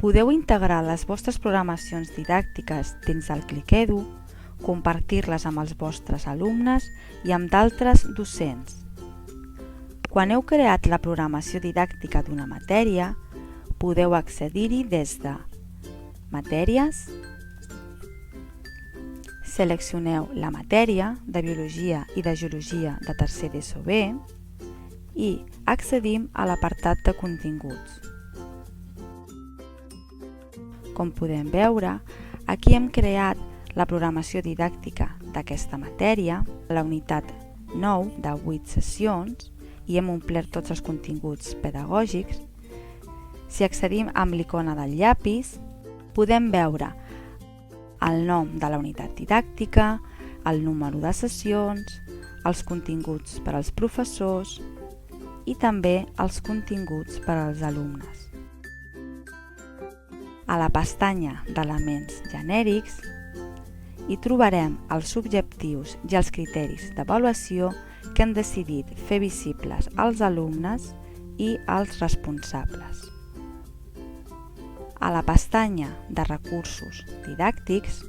Podeu integrar les vostres programacions didàctiques dins del ClickEdu, compartir-les amb els vostres alumnes i amb d'altres docents. Quan heu creat la programació didàctica d'una matèria, podeu accedir-hi des de Matèries, seleccioneu la matèria de Biologia i de Geologia de tercer d'ESO B i accedim a l'apartat de continguts. Com podem veure, aquí hem creat la programació didàctica d'aquesta matèria, la unitat 9 de 8 sessions, i hem omplert tots els continguts pedagògics. Si accedim amb l'icona del llapis, podem veure el nom de la unitat didàctica, el número de sessions, els continguts per als professors i també els continguts per als alumnes. A la pestanya d'elements genèrics hi trobarem els objectius i els criteris d'avaluació que han decidit fer visibles als alumnes i als responsables. A la pestanya de recursos didàctics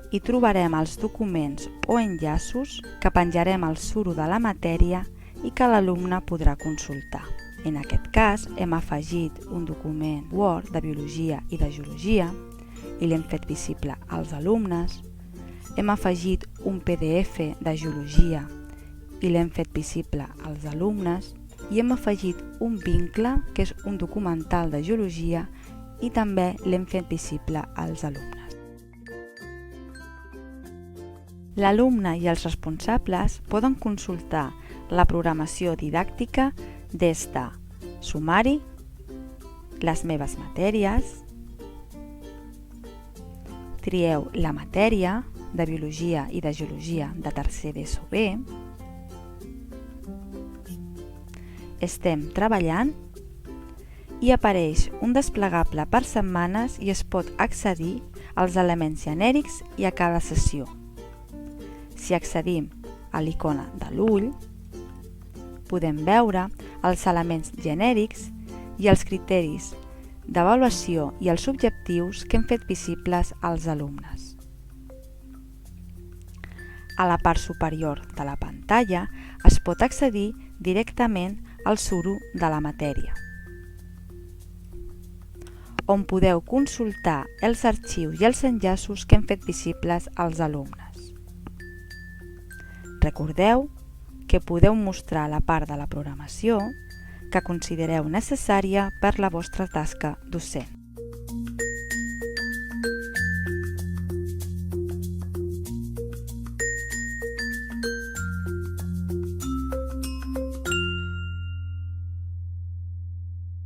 hi trobarem els documents o enllaços que penjarem al suro de la matèria i que l'alumne podrà consultar. En aquest cas hem afegit un document Word de Biologia i de Geologia i l'hem fet visible als alumnes. Hem afegit un PDF de Geologia i l'hem fet visible als alumnes. I hem afegit un vincle, que és un documental de Geologia, i també l'hem fet visible als alumnes. L'alumne i els responsables poden consultar la programació didàctica des de Sumari, Les meves matèries, trieu la matèria de Biologia i de Geologia de tercer d'ESO B, Estem treballant i apareix un desplegable per setmanes i es pot accedir als elements genèrics i a cada sessió. Si accedim a l'icona de l'ull, podem veure els elements genèrics i els criteris d'avaluació i els objectius que hem fet visibles als alumnes. A la part superior de la pantalla es pot accedir directament al suro de la matèria, on podeu consultar els arxius i els enllaços que hem fet visibles als alumnes. Recordeu que podeu mostrar la part de la programació que considereu necessària per la vostra tasca docent.